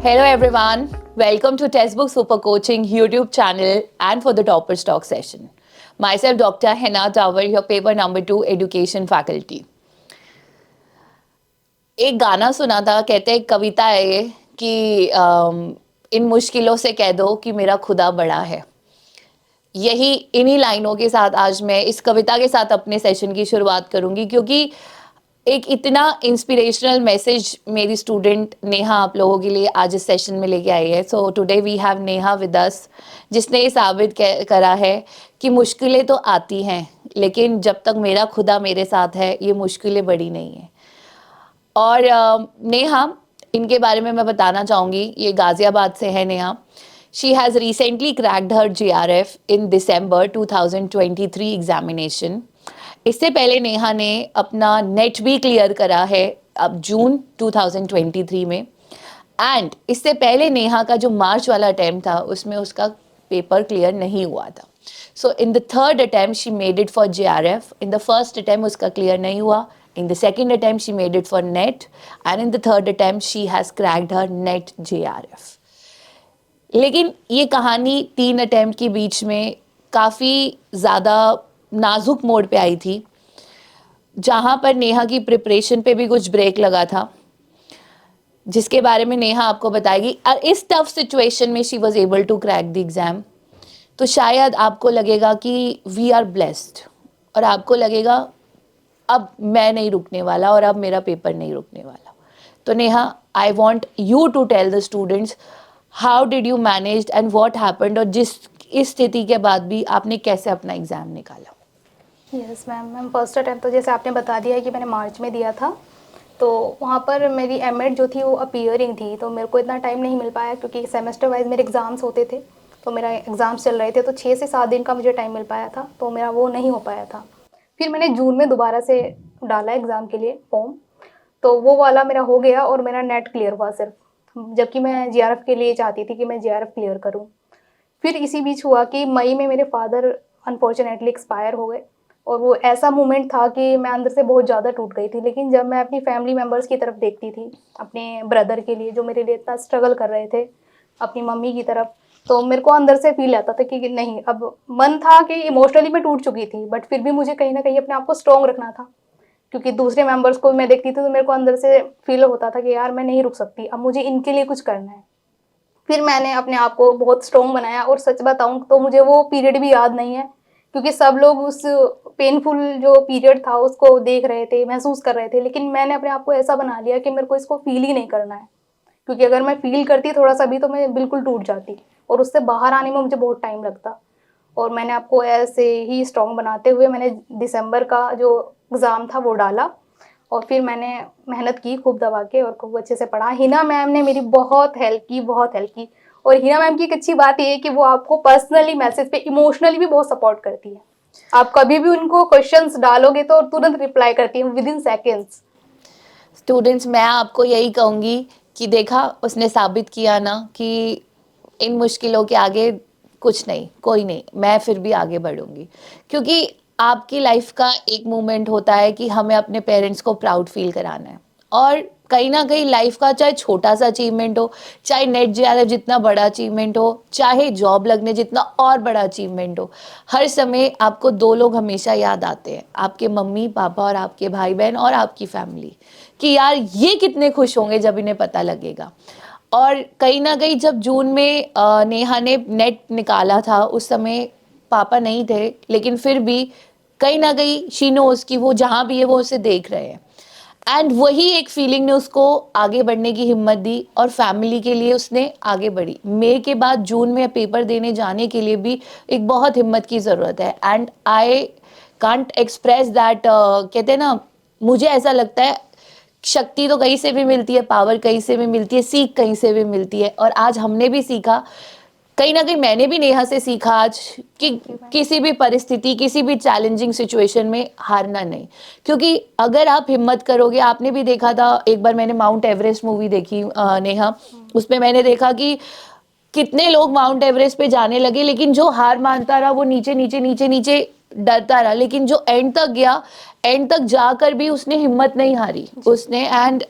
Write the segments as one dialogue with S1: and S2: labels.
S1: Hello everyone, welcome to Textbook Super Coaching YouTube channel and for the Toppers Talk session. Myself Dr. Hena Tower, your paper number 2 education faculty. एक गाना सुना था, कहते एक कविता है ये कि इन मुश्किलों से कह दो कि मेरा खुदा बड़ा है। यही इन्हीं लाइनों के साथ आज मैं इस कविता के साथ अपने सेशन की शुरुआत करूंगी, क्योंकि एक इतना इंस्पिरेशनल मैसेज मेरी स्टूडेंट नेहा आप लोगों के लिए आज इस सेशन में लेके आई है। So today we have Neha with us, जिसने ये साबित करा है कि मुश्किलें तो आती हैं, लेकिन जब तक मेरा खुदा मेरे साथ है ये मुश्किलें बड़ी नहीं है। और नेहा, इनके बारे में मैं बताना चाहूँगी, ये गाज़ियाबाद से है Neha. She has recently cracked her GRF in December 2023 examination. इससे पहले नेहा ने अपना नेट भी क्लियर करा है अब जून 2023 में, एंड इससे पहले नेहा का जो मार्च वाला अटैम्प्ट था उसमें उसका पेपर क्लियर नहीं हुआ था। So in the third attempt she made it for JRF। In the first attempt उसका क्लियर नहीं हुआ, in the second attempt she made it for NET, and in the third attempt she has cracked her NET JRF। लेकिन ये कहानी 3 attempt के बीच में काफ़ी ज़्यादा नाजुक मोड़ पे आई थी, जहाँ पर नेहा की प्रिपरेशन पे भी कुछ ब्रेक लगा था, जिसके बारे में नेहा आपको बताएगी। और इस टफ सिचुएशन में she was able to crack the exam. तो शायद आपको लगेगा कि वी आर ब्लेस्ड, और आपको लगेगा अब मैं नहीं रुकने वाला और अब मेरा पेपर नहीं रुकने वाला। तो Neha, I want you to tell the students how did you manage and what happened, और इस स्थिति के बाद भी आपने कैसे अपना एग्ज़ाम निकाला।
S2: यस मैम फर्स्ट अटैम्प्ट तो जैसे आपने बता दिया है कि मैंने मार्च में दिया था, तो वहाँ पर मेरी एमएड जो थी वो अपीयरिंग थी, तो मेरे को इतना टाइम नहीं मिल पाया क्योंकि सेमेस्टर वाइज मेरे एग्ज़ाम्स होते थे, तो मेरा एग्ज़ाम्स चल रहे थे, तो 6 से 7 दिन का मुझे टाइम मिल पाया था, तो मेरा वो नहीं हो पाया था। फिर मैंने जून में दोबारा से डाला एग्ज़ाम के लिए फॉर्म, तो वो वाला मेरा हो गया और मेरा नेट क्लियर हुआ सिर्फ, जबकि मैं JRF के लिए चाहती थी कि मैं JRF क्लियर करूँ। फिर इसी बीच हुआ कि मई में मेरे फादर अनफॉर्चुनेटली एक्सपायर हो गए, और वो ऐसा मोमेंट था कि मैं अंदर से बहुत ज़्यादा टूट गई थी। लेकिन जब मैं अपनी फैमिली मेम्बर्स की तरफ देखती थी, अपने ब्रदर के लिए जो मेरे लिए इतना स्ट्रगल कर रहे थे, अपनी मम्मी की तरफ, तो मेरे को अंदर से फील आता था कि नहीं, अब मन था कि इमोशनली मैं टूट चुकी थी, बट फिर भी मुझे कहीं ना कहीं अपने आप को स्ट्रॉन्ग रखना था, क्योंकि दूसरे मेम्बर्स को मैं देखती थी तो मेरे को अंदर से फील होता था कि यार मैं नहीं रुक सकती, अब मुझे इनके लिए कुछ करना है। फिर मैंने अपने आप को बहुत स्ट्रॉन्ग बनाया, और सच बताऊं तो मुझे वो पीरियड भी याद नहीं है, क्योंकि सब लोग उस पेनफुल जो पीरियड था उसको देख रहे थे, महसूस कर रहे थे, लेकिन मैंने अपने आप को ऐसा बना लिया कि मेरे को इसको फील ही नहीं करना है, क्योंकि अगर मैं फील करती थोड़ा सा भी तो मैं बिल्कुल टूट जाती, और उससे बाहर आने में मुझे बहुत टाइम लगता। और मैंने आपको ऐसे ही स्ट्रॉन्ग बनाते हुए मैंने दिसंबर का जो एग्ज़ाम था वो डाला, और फिर मैंने मेहनत की खूब दबा के और खूब अच्छे से पढ़ा। हिना मैम ने मेरी बहुत हेल्प की, बहुत हेल्प की। और हिना मैम की एक अच्छी बात ये है कि वो आपको पर्सनली मैसेज पे इमोशनली भी बहुत सपोर्ट करती है। आप कभी भी उनको क्वेश्चंस डालोगे तो तुरंत रिप्लाई करती है विद इन सेकेंड्स।
S1: स्टूडेंट्स, मैं आपको यही कहूँगी कि देखा, उसने साबित किया ना कि इन मुश्किलों के आगे कुछ नहीं, कोई नहीं, मैं फिर भी आगे बढ़ूँगी। क्योंकि आपकी लाइफ का एक मोमेंट होता है कि हमें अपने पेरेंट्स को प्राउड फील कराना है, और कहीं ना कहीं लाइफ का चाहे छोटा सा अचीवमेंट हो, चाहे नेट JRF जितना बड़ा अचीवमेंट हो, चाहे जॉब लगने जितना और बड़ा अचीवमेंट हो, हर समय आपको 2 लोग हमेशा याद आते हैं, आपके मम्मी पापा और आपके भाई बहन और आपकी फैमिली, कि यार ये कितने खुश होंगे जब इन्हें पता लगेगा। और कहीं ना कहीं जब जून में नेहा ने नेट निकाला था, उस समय पापा नहीं थे, लेकिन फिर भी कहीं ना कहीं शी नोज़ कि वो जहाँ भी है वो उसे देख रहे हैं, एंड वही एक फीलिंग ने उसको आगे बढ़ने की हिम्मत दी, और फैमिली के लिए उसने आगे बढ़ी। मई के बाद जून में पेपर देने जाने के लिए भी एक बहुत हिम्मत की ज़रूरत है, and I can't express that. कहते हैं ना, मुझे ऐसा लगता है शक्ति तो कहीं से भी मिलती है, पावर कहीं से भी मिलती है, सीख कहीं से भी मिलती है, और आज हमने भी सीखा, कहीं ना कहीं मैंने भी नेहा से सीखा आज कि किसी भी परिस्थिति, किसी भी चैलेंजिंग सिचुएशन में हारना नहीं। क्योंकि अगर आप हिम्मत करोगे, आपने भी देखा था, एक बार मैंने माउंट एवरेस्ट मूवी देखी नेहा, उसमें मैंने देखा कि कितने लोग माउंट एवरेस्ट पे जाने लगे, लेकिन जो हार मानता रहा वो नीचे नीचे नीचे नीचे डरता रहा, लेकिन जो एंड तक गया, एंड तक जाकर भी उसने हिम्मत नहीं हारी उसने, एंड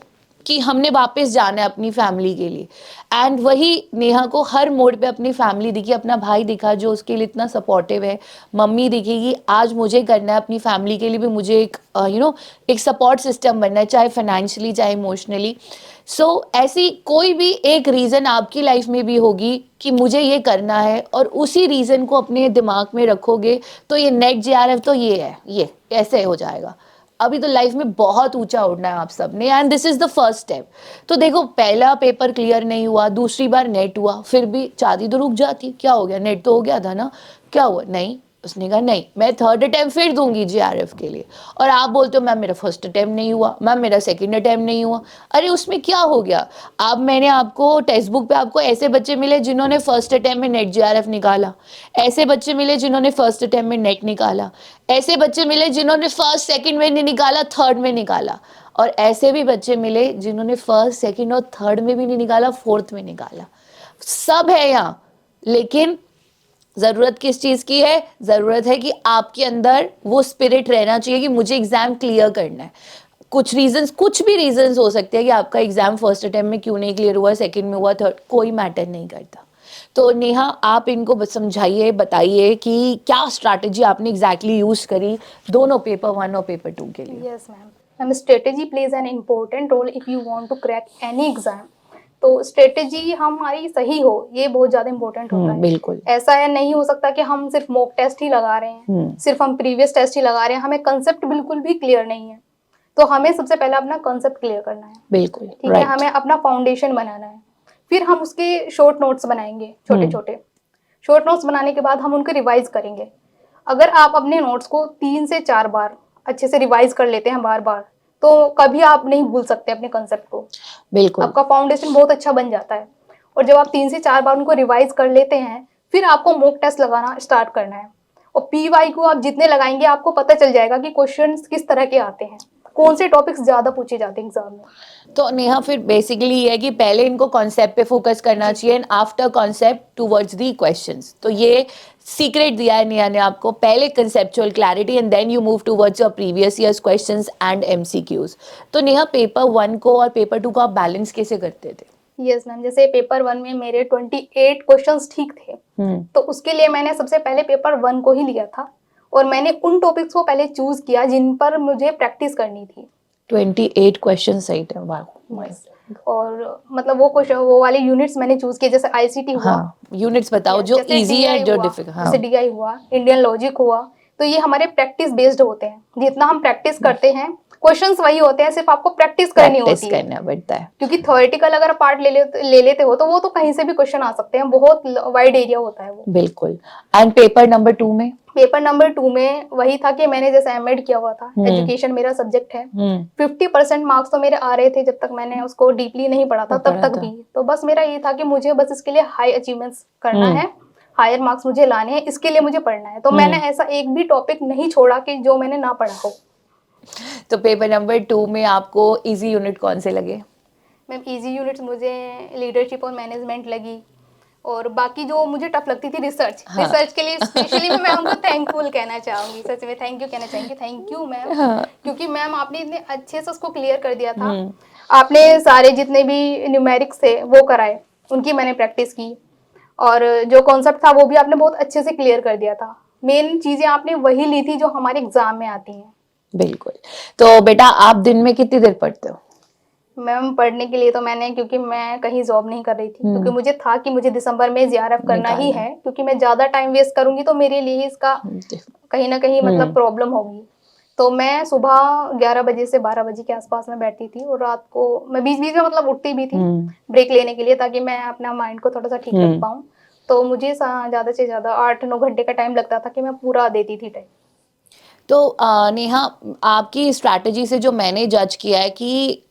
S1: कि हमने वापस जाना है अपनी फैमिली के लिए। एंड वही नेहा को हर मोड़ पे अपनी फैमिली दिखी, अपना भाई दिखा जो उसके लिए इतना सपोर्टिव है, मम्मी दिखेगी, आज मुझे करना है अपनी फैमिली के लिए भी, मुझे एक एक सपोर्ट सिस्टम बनना है, चाहे फाइनेंशियली चाहे इमोशनली। सो ऐसी कोई भी एक रीज़न आपकी लाइफ में भी होगी कि मुझे ये करना है, और उसी रीज़न को अपने दिमाग में रखोगे तो ये नेट JRF तो ये है, ये ऐसे हो जाएगा। अभी तो लाइफ में बहुत ऊंचा उड़ना है आप सब ने, and this is the first step. तो देखो, पहला पेपर क्लियर नहीं हुआ, दूसरी बार नेट हुआ, फिर भी चाहती तो रुक जाती, क्या हो गया, नेट तो हो गया था ना, क्या हुआ, नहीं। उसने कहा नहीं, मैं थर्ड अटेम्प्ट फिर दूंगी JRF के लिए। और आप बोलते हो मैम मेरा फर्स्ट अटेम्प्ट नहीं हुआ, मैम मेरा सेकंड अटेम्प्ट नहीं हुआ। अरे उसमें क्या हो गया? अब मैंने आपको टेक्स्ट बुक पे आपको ऐसे बच्चे मिले जिन्होंने फर्स्ट अटेम्प्ट में नेट JRF निकाला, ऐसे बच्चे मिले जिन्होंने फर्स्ट अटेम्प्ट में नेट निकाला, ऐसे बच्चे मिले जिन्होंने फर्स्ट सेकंड में नहीं निकाला, थर्ड में निकाला, और ऐसे भी बच्चे मिले जिन्होंने फर्स्ट सेकंड और थर्ड में भी नहीं निकाला, फोर्थ में निकाला। सब है यहाँ। लेकिन ज़रूरत किस चीज़ की है? ज़रूरत है कि आपके अंदर वो स्पिरिट रहना चाहिए कि मुझे एग्ज़ाम क्लियर करना है। कुछ रीजंस, कुछ भी रीजंस हो सकते हैं कि आपका एग्ज़ाम फर्स्ट अटेम्प्ट में क्यों नहीं क्लियर हुआ, सेकंड में हुआ, थर्ड, कोई मैटर नहीं करता। तो नेहा, आप इनको समझाइए, बताइए कि क्या स्ट्रैटेजी आपने एग्जैक्टली यूज़ करी दोनों पेपर 1 और पेपर 2 के लिए।
S2: Yes ma'am, ma'am strategy plays an important role if you want to crack any exam. तो स्ट्रेटेजी हमारी सही हो, ये बहुत ज़्यादा इंपॉर्टेंट होता है।
S1: बिल्कुल।
S2: ऐसा है, नहीं हो सकता कि हम सिर्फ मॉक टेस्ट ही लगा रहे हैं, सिर्फ हम प्रीवियस टेस्ट ही लगा रहे हैं, हमें कंसेप्ट बिल्कुल भी क्लियर नहीं है। तो हमें सबसे पहले अपना कंसेप्ट क्लियर करना है।
S1: बिल्कुल,
S2: ठीक है, हमें अपना फाउंडेशन बनाना है। फिर हम उसके शॉर्ट नोट्स बनाएंगे, छोटे छोटे शॉर्ट नोट्स बनाने के बाद हम उनको रिवाइज करेंगे। अगर आप अपने नोट्स को 3 से 4 बार अच्छे से रिवाइज कर लेते हैं बार बार, तो कभी आप नहीं भूल सकते अपने कंसेप्ट को।
S1: बिल्कुल,
S2: आपका फाउंडेशन बहुत अच्छा बन जाता है। और जब आप 3 से 4 बार उनको रिवाइज कर लेते हैं, फिर आपको मॉक टेस्ट लगाना स्टार्ट करना है। और PY को आप जितने लगाएंगे, आपको पता चल जाएगा कि क्वेश्चंस किस तरह के आते हैं, कौन से टॉपिक्स ज़्यादा पूछे जाते हैं एग्जाम में।
S1: तो नेहा, फिर बेसिकली ये है कि पहले इनको कॉन्सेप्ट पे फोकस करना चाहिए, and after concept towards the questions. तो ये सीक्रेट दिया है नेहा ने आपको, पहले conceptual clarity and then you move towards your previous years questions and MCQs। तो नेहा, पेपर 1 को और पेपर 2 को आप बैलेंस कैसे करते थे?
S2: यस मैम, जैसे पेपर 1 में मेरे 28 क्वेश्चंस ठीक थे, तो उसके लिए मैंने सबसे पहले पेपर 1 को ही लिया था, और मैंने उन टॉपिक्स को पहले चूज किया जिन पर मुझे प्रैक्टिस करनी थी।
S1: 28 क्वेश्चन सही थे, वाह।
S2: और मतलब वो क्वेश्चन, वो वाले यूनिट्स मैंने चूज किए, जैसे ICT हुआ।
S1: हाँ, यूनिट्स बताओ जो इजी है, जो डिफिकल्ट। हाँ,
S2: जैसे DI हुआ, इंडियन लॉजिक हुआ। तो ये हमारे प्रैक्टिस बेस्ड होते हैं, जितना हम प्रैक्टिस करते हैं क्वेश्चंस वही होते हैं, सिर्फ आपको प्रैक्टिस करनी होती है,
S1: करना पड़ता है।
S2: क्योंकि थ्योरेटिकल अगर पार्ट ले लेते हो तो वो तो कहीं से भी क्वेश्चन आ सकते हैं, बहुत वाइड एरिया होता है वो।
S1: बिल्कुल। एंड पेपर नंबर 2 में?
S2: पेपर नंबर 2 में वही था कि मैंने जैसे M.Ed किया हुआ था, एजुकेशन मेरा सब्जेक्ट है, 50% मार्क्स तो मेरे आ रहे थे जब तक मैंने उसको डीपली नहीं पढ़ा था तब तक भी। तो बस मेरा ये था कि मुझे बस इसके लिए हाई अचीवमेंट्स करना है, हायर मार्क्स मुझे लाने हैं, इसके लिए मुझे पढ़ना है। तो मैंने ऐसा एक भी टॉपिक नहीं छोड़ा कि जो मैंने ना पढ़ा हो।
S1: तो पेपर नंबर 2 में आपको इजी यूनिट कौन से लगे?
S2: मैम इजी यूनिट्स मुझे लीडरशिप और मैनेजमेंट लगी, और बाकी जो मुझे टफ लगती थी रिसर्च। हाँ। रिसर्च के लिए स्पेशली मैं उनको थैंक्फुल कहना चाहूँगी, सच में थैंक यू कहना चाहूँगी, थैंक यू मैम। हाँ। क्योंकि मैम आपने इतने अच्छे से उसको क्लियर कर दिया था। आपने सारे जितने भी न्यूमेरिक्स थे वो कराए, उनकी मैंने प्रैक्टिस की, और जो कॉन्सेप्ट था वो भी आपने बहुत अच्छे से क्लियर कर दिया था। मेन चीज़ें आपने वही ली थी जो हमारे एग्जाम में आती हैं।
S1: बिल्कुल। तो बेटा, आप दिन में कितनी देर पढ़ते हो?
S2: मैम पढ़ने के लिए तो मैंने, क्योंकि मैं कहीं जॉब नहीं कर रही थी, क्योंकि मुझे था कि मुझे दिसंबर में JRF करना ही है, क्योंकि मैं ज़्यादा टाइम वेस्ट करूंगी तो मेरे लिए इसका कहीं ना कहीं मतलब प्रॉब्लम होगी। तो मैं सुबह 11 बजे से 12 बजे के आसपास में बैठती थी, और रात को मैं बीच बीच में मतलब उठती भी थी ब्रेक लेने के लिए, ताकि मैं अपना माइंड को थोड़ा सा ठीक रख पाऊँ। तो मुझे ज़्यादा से ज़्यादा 8-9 घंटे का टाइम लगता था कि मैं पूरा देती थी टाइम।
S1: तो नेहा, आपकी स्ट्रैटेजी से जो मैंने जज किया है कि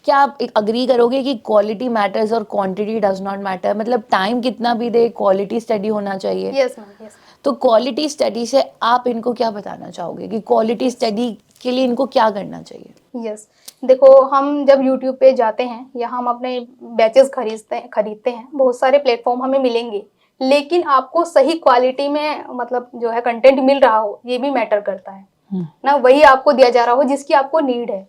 S1: क्या आप अग्री करोगे कि क्वालिटी मैटर्स और क्वांटिटी डज नॉट मैटर? मतलब टाइम कितना भी दे, क्वालिटी स्टडी होना चाहिए।
S2: Yes ma'am, yes.
S1: तो क्वालिटी स्टडी से आप इनको क्या बताना चाहोगे कि क्वालिटी स्टडी के लिए इनको क्या करना चाहिए?
S2: यस, देखो, हम जब यूट्यूब पे जाते हैं या हम अपने बैचेस खरीदते हैं, बहुत सारे प्लेटफॉर्म हमें मिलेंगे, लेकिन आपको सही क्वालिटी में मतलब जो है कंटेंट मिल रहा हो, ये भी मैटर करता है ना, वही आपको दिया जा रहा हो जिसकी आपको नीड है।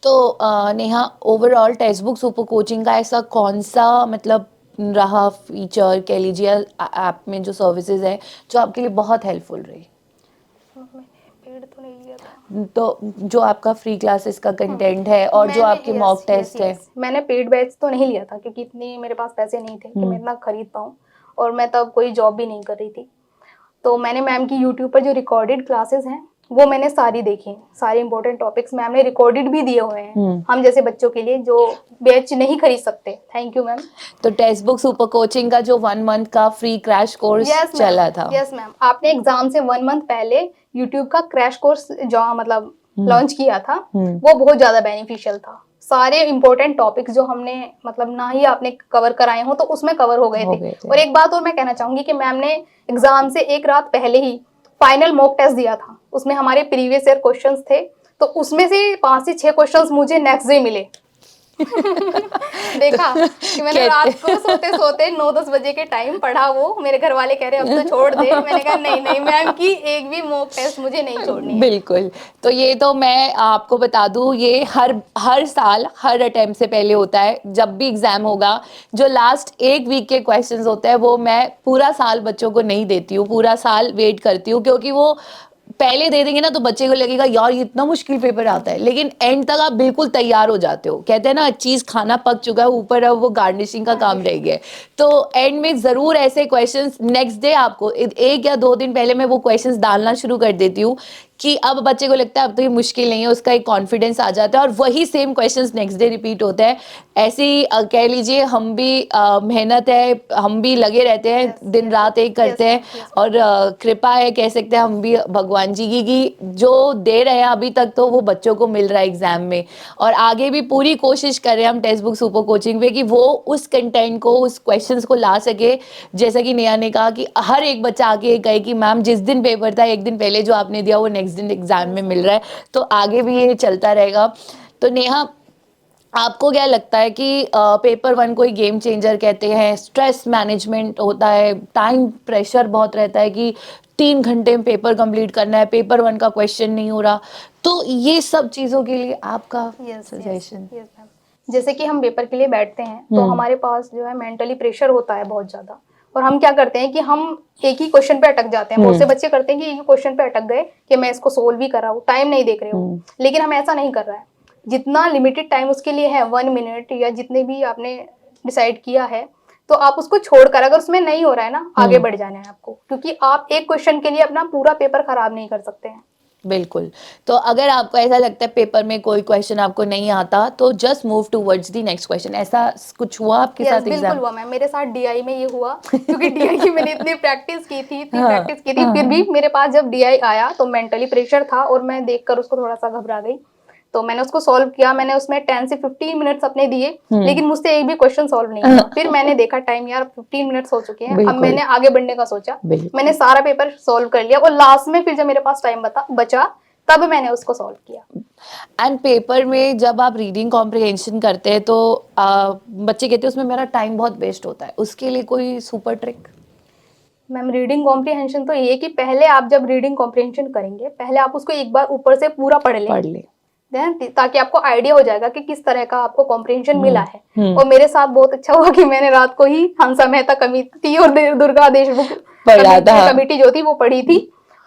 S1: तो Neha, overall text book super coaching का ऐसा कौन सा मतलब रहा फीचर कह लीजिए ऐप में जो सर्विसेज है जो आपके लिए बहुत हेल्पफुल रही?
S2: मैंने पेड तो नहीं लिया था।
S1: तो जो आपका फ्री क्लासेस का कंटेंट है और जो आपके मॉक टेस्ट है।
S2: मैंने पेड बैच तो नहीं लिया था क्योंकि इतने मेरे पास पैसे नहीं थे कि मैं इतना खरीद पाऊँ, और मैं तब कोई जॉब भी नहीं कर रही थी। तो मैंने मैम की यूट्यूब पर जो रिकॉर्डेड क्लासेस हैं वो मैंने सारी देखी, सारे इंपॉर्टेंट टॉपिक्स मैम ने रिकॉर्डेड भी दिए हुए हैं हम जैसे बच्चों के लिए जो बैच नहीं खरीद सकते। Thank you ma'am.
S1: तो टेक्स्ट बुक सुपर कोचिंग का जो 1 मंथ का फ्री क्रैश कोर्स चला था।
S2: यस मैम, आपने एग्जाम से 1 मंथ पहले यूट्यूब का क्रैश कोर्स जो मतलब लॉन्च किया था वो बहुत ज्यादा बेनिफिशियल था। सारे इंपॉर्टेंट टॉपिक्स जो हमने मतलब ना ही आपने कवर कराए हो तो उसमें कवर हो गए थे। और एक बात और मैं कहना चाहूंगी कि मैम ने एग्जाम से एक रात पहले ही फाइनल मॉक टेस्ट दिया था, उसमें हमारे प्रीवियस ईयर क्वेश्चंस थे, तो उसमें से 5 से 6 क्वेश्चंस मुझे नेक्स्ट डे मिले। देखा कि मैंने रात को सोते सोते 9-10 बजे के टाइम पढ़ा, वो मेरे घर वाले कह रहे अब तो छोड़ दे, मैंने कहा नहीं नहीं मैम की एक भी मॉक टेस्ट मुझे नहीं छोड़नी है।
S1: बिल्कुल। तो ये तो मैं आपको बता दूं, ये हर साल हर अटेम्प्ट से पहले होता है। जब भी एग्जाम होगा, जो लास्ट एक वीक के क्वेश्चंस होते हैं वो मैं पूरा साल बच्चों को नहीं देती हूँ, पूरा साल वेट करती हूँ, क्योंकि वो पहले दे देंगे ना तो बच्चे को लगेगा यार ये इतना मुश्किल पेपर आता है, लेकिन एंड तक आप बिल्कुल तैयार हो जाते हो। कहते हैं ना चीज खाना पक चुका है, ऊपर अब वो गार्निशिंग का काम रह गया है। तो एंड में जरूर ऐसे क्वेश्चंस नेक्स्ट डे आपको 1 या 2 दिन पहले मैं वो क्वेश्चंस डालना शुरू कर देती हूँ कि अब बच्चे को लगता है अब तो ये मुश्किल नहीं है, उसका एक कॉन्फिडेंस आ जाता है और वही same questions next day repeat होते हैं। ऐसी कह लीजिए हम भी मेहनत है, हम भी लगे रहते हैं, दिन रात एक करते हैं, और कृपा है कह सकते हैं हम भी भगवान जी की जो दे रहे हैं अभी तक तो वो बच्चों को मिल रहा है एग्जाम में। और आगे भी पूरी कोशिश कर रहे हैं हम टेक्स्ट बुक सुपर कोचिंग पे कि वो उस कंटेंट को, उस क्वेश्चंस को ला सके। जैसा कि नेहा ने कहा कि हर एक बच्चा आके कहे कि मैम जिस दिन पेपर था एक दिन पहले जो आपने दिया वो नेक्स्ट दिन एग्जाम में मिल रहा है। तो आगे भी ये चलता रहेगा। तो नेहा, आपको क्या लगता है कि पेपर 1 कोई गेम चेंजर कहते हैं? स्ट्रेस मैनेजमेंट होता है, टाइम प्रेशर बहुत रहता है कि 3 घंटे में पेपर कंप्लीट करना है, पेपर 1 का क्वेश्चन नहीं हो रहा, तो ये सब चीजों के लिए आपका सजेशन?
S2: जैसे कि हम पेपर के लिए बैठते हैं तो हमारे पास जो है मेंटली प्रेशर होता है बहुत ज्यादा, और हम क्या करते हैं कि हम एक ही क्वेश्चन पे अटक जाते हैं। बहुत से बच्चे करते हैं कि एक ही क्वेश्चन पे अटक गए कि मैं इसको सोल्व भी कर रहा हूँ, टाइम नहीं देख रहे हो, लेकिन हम ऐसा नहीं कर रहा है। जितना लिमिटेड टाइम उसके लिए है 1 मिनट या जितने भी आपने डिसाइड किया है, तो आप उसको छोड़कर अगर उसमें नहीं हो रहा है ना आगे बढ़ जाना है आपको, क्योंकि आप एक क्वेश्चन के लिए अपना पूरा पेपर खराब नहीं कर सकते हैं।
S1: बिल्कुल। तो अगर आपको ऐसा लगता है पेपर में कोई क्वेश्चन आपको नहीं आता तो just move towards the next question, ऐसा कुछ हुआ आपके साथ एग्जाम?
S2: बिल्कुल हुआ मैम, मेरे साथ डीआई में ये हुआ क्योंकि डीआई की मैंने इतनी प्रैक्टिस की थी फिर भी मेरे पास जब डीआई आया तो मेंटली प्रेशर था और मैं देखकर उसको थोड़ा सा घबरा गई। तो मैंने उसको सॉल्व किया, मैंने उसमें 10 से 15 मिनट्स अपने दिए, लेकिन मुझसे एक भी क्वेश्चन सॉल्व नहीं हुआ। फिर मैंने देखा टाइम यार 15 मिनट्स हो चुके हैं, अब मैंने आगे बढ़ने का सोचा, मैंने सारा पेपर सॉल्व कर लिया और लास्ट में फिर जब मेरे पास टाइम बचा तब मैंने उसको सॉल्व किया।
S1: एंड पेपर में जब आप रीडिंग कॉम्प्रिहेंशन करते हैं तो बच्चे कहते हैं उसमें मेरा टाइम बहुत वेस्ट होता है, उसके लिए कोई super trick?
S2: Ma'am reading comprehension तो ये कि पहले आप जब रीडिंग कॉम्प्रिहेंशन करेंगे पहले आप उसको एक बार ऊपर से पूरा पढ़ ले ताकि आपको आइडिया हो जाएगा कि किस तरह का आपको कॉम्प्रिहेंशन मिला है। और मेरे साथ बहुत अच्छा हुआ कि मैंने रात को ही हंसा मेहता कमेटी और दुर्गा देशमुख कमेटी जो थी वो पढ़ी थी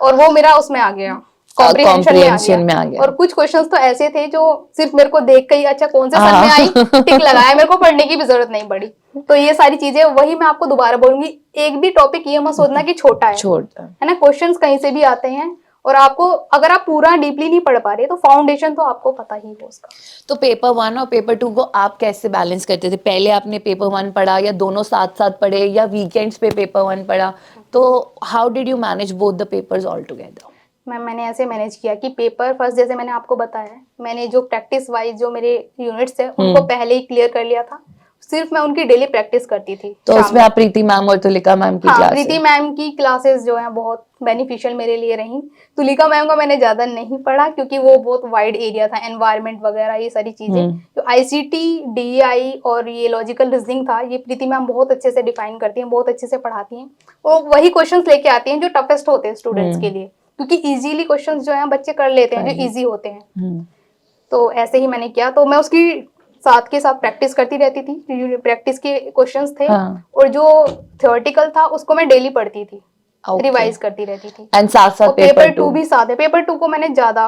S2: और वो मेरा उसमें आ गया, कॉम्प्रिहेंशन में आ गया। और कुछ क्वेश्चंस तो ऐसे थे जो सिर्फ मेरे को देख के ही अच्छा कौन से सन में आई टिक लगाया, मेरे को पढ़ने की भी जरूरत नहीं पड़ी। तो ये सारी चीजें वही मैं आपको दोबारा बोलूंगी, एक भी टॉपिक ये मत सोचना कि छोटा है ना, क्वेश्चंस कहीं से भी आते हैं और आपको अगर आप पूरा डीपली नहीं पढ़ पा रहे तो फाउंडेशन तो आपको पता ही हो उसका।
S1: तो पेपर 1 और पेपर 2 को आप कैसे बैलेंस करते थे? पहले आपने पेपर 1 पढ़ा या दोनों साथ साथ पढ़े या वीकेंड्स पे पेपर 1 पढ़ा? तो how did you manage both the papers all together?
S2: Ma'am मैंने ऐसे मैनेज किया कि पेपर फर्स्ट जैसे मैंने आपको बताया, मैंने जो प्रैक्टिस वाइज जो मेरे यूनिट्स है उनको पहले ही क्लियर कर लिया था, सिर्फ मैं उनकी डेली प्रैक्टिस करती थी।
S1: तो उसमें आप प्रीति मैम और तुलिका मैम की क्लासेस?
S2: प्रीति मैम की क्लासेस जो है बहुत बेनिफिशियल मेरे लिए रही। तुलिका मैम का मैंने ज्यादा नहीं पढ़ा क्योंकि वो बहुत वाइड एरिया था, एनवायरनमेंट वगैरह ये सारी चीजें। जो आईसीटी, डीईआई और ये लॉजिकल रीजनिंग था ये प्रीति मैम बहुत अच्छे से डिफाइन करती हैं, बहुत अच्छे से पढ़ाती हैं। वो वही क्वेश्चंस लेके आती हैं जो टफेस्ट होते हैं स्टूडेंट्स के लिए, क्योंकि इजीली क्वेश्चंस जो है बच्चे कर लेते हैं जो इजी होते हैं। तो ऐसे ही मैंने किया, तो मैं उसकी साथ के साथ प्रैक्टिस करती रहती थी। प्रैक्टिस के क्वेश्चंस थे
S1: हाँ।
S2: और जो थ्योरेटिकल था उसको मैं डेली पढ़ती थी,
S1: Okay.
S2: रिवाइज करती रहती थी।
S1: एंड साथ साथ
S2: और पेपर
S1: टू
S2: 2 भी साथ है, पेपर 2 को मैंने ज्यादा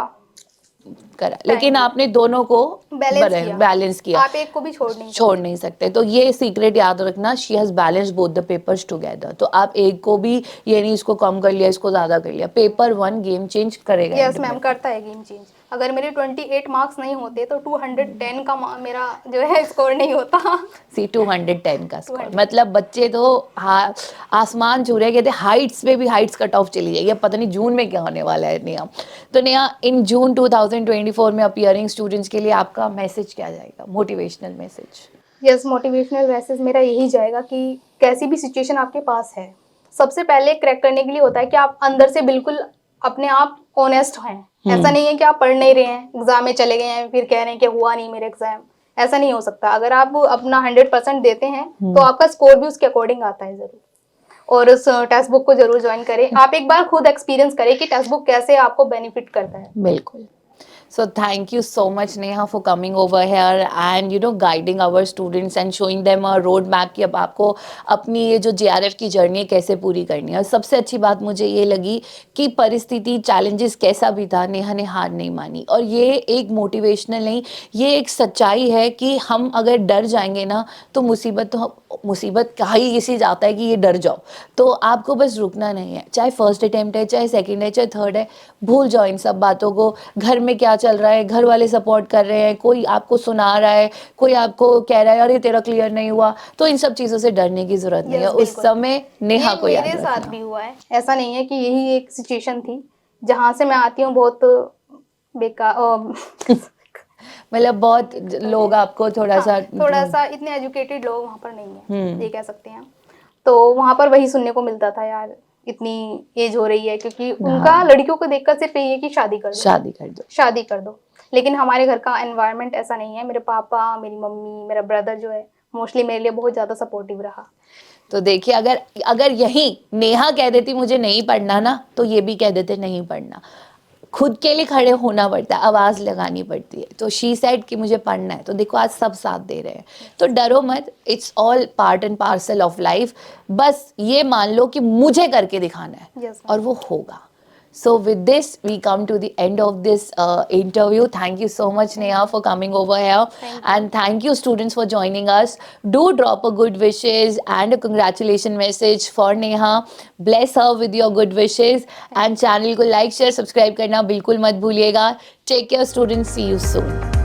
S1: करा, लेकिन
S2: दिया।
S1: आपने दोनों को बैलेंस किया,
S2: आप एक को भी छोड़ नहीं
S1: छोड़
S2: सकते।
S1: नहीं सकते। तो ये सीक्रेट याद रखना, she has balance both the papers together. तो आप एक को भी ये नहीं इसको कम कर लिया इसको ज्यादा कर लिया, पेपर 1 गेम चेंज करेगा
S2: यस
S1: end
S2: मैम,
S1: में।
S2: करता है गेम चेंज। अगर मेरे 28 मार्क्स नहीं होते तो 210 का मेरा जो है स्कोर नहीं होता।
S1: सी 210 का स्कोर,
S2: 210
S1: मतलब बच्चे तो आसमान छू रहे, कहते हाइट्स पे भी हाइट्स कट ऑफ चली जाएगी। अब पता नहीं जून में क्या होने वाला है नेहा। तो नेहा, इन जून 2024 में अपीयरिंग स्टूडेंट्स के लिए आपका मैसेज क्या जाएगा, motivational message?
S2: Yes, motivational message मेरा यही जाएगा कि कैसी भी सिचुएशन आपके पास है, सबसे पहले क्रैक करने के लिए होता है कि आप अंदर से बिल्कुल अपने आप ऑनेस्ट हैं। ऐसा नहीं है कि आप पढ़ नहीं रहे हैं, एग्जाम में चले गए हैं, फिर कह रहे हैं कि हुआ नहीं मेरे एग्जाम। ऐसा नहीं हो सकता। अगर आप अपना 100% देते हैं तो आपका स्कोर भी उसके अकॉर्डिंग आता है जरूर। और उस टेक्स्ट बुक को जरूर ज्वाइन करें। आप एक बार खुद एक्सपीरियंस करें कि टेक्स्ट बुक कैसे आपको बेनिफिट करता है।
S1: बिल्कुल। So thank you so much Neha for coming over here and guiding our students and showing them a road map कि अब आपको अपनी ये जो JRF की जर्नी कैसे पूरी करनी है। और सबसे अच्छी बात मुझे ये लगी कि परिस्थिति चैलेंजेस कैसा भी था, नेहा ने हार नहीं मानी। और ये एक मोटिवेशनल नहीं, ये एक सच्चाई है कि हम अगर डर जाएंगे ना तो मुसीबत कहा ही किसी जाता है कि ये डर जाओ। तो आपको बस रुकना नहीं है, चाहे फर्स्ट अटेम्प्ट है, चाहे सेकंड है, चाहे थर्ड है, भूल जाओ इन सब बातों को। घर में क्या चल रहा है, घर वाले सपोर्ट कर रहे हैं, कोई आपको सुना रहा है, कोई आपको कह रहा है अरे तेरा क्लियर नहीं हुआ, तो इन सब चीज़ों से डरने की जरूरत नहीं है। उस समय नेहा को याद
S2: मेरे साथ
S1: रखना।
S2: भी हुआ है। ऐसा नहीं है कि यही एक सिचुएशन थी। जहाँ से मैं आती हूँ बहुत बेकार
S1: मतलब बहुत लोग आपको थोड़ा सा
S2: इतने एजुकेटेड लोग वहाँ पर नहीं है, ये कह सकते हैं। तो वहाँ पर वही सुनने को मिलता था, यार इतनी एज हो रही है, क्योंकि उनका लड़कियों को देखकर सिर्फ यही है कि शादी कर दो, शादी कर दो। लेकिन हमारे घर का एनवायरनमेंट ऐसा नहीं है। मेरे पापा, मेरी मम्मी, मेरा ब्रदर जो है मोस्टली मेरे लिए बहुत ज़्यादा सपोर्टिव रहा।
S1: तो देखिए, अगर यही नेहा कह देती मुझे नहीं पढ़ना ना, तो ये भी कह देते नहीं पढ़ना। खुद के लिए खड़े होना पड़ता है, आवाज़ लगानी पड़ती है। तो शी सेड कि मुझे पढ़ना है, तो देखो आज सब साथ दे रहे हैं। तो डरो मत, it's all part and parcel of life. बस ये मान लो कि मुझे करके दिखाना है, और वो होगा। So with this, we come to the end of this interview. Thank you so much, Neha, for coming over here. And thank you, students, for joining us. Do drop a good wishes and a congratulation message for Neha. Bless her with your good wishes. And channel को like, share, subscribe करना बिल्कुल मत भूलिएगा. Take care, students. See you soon.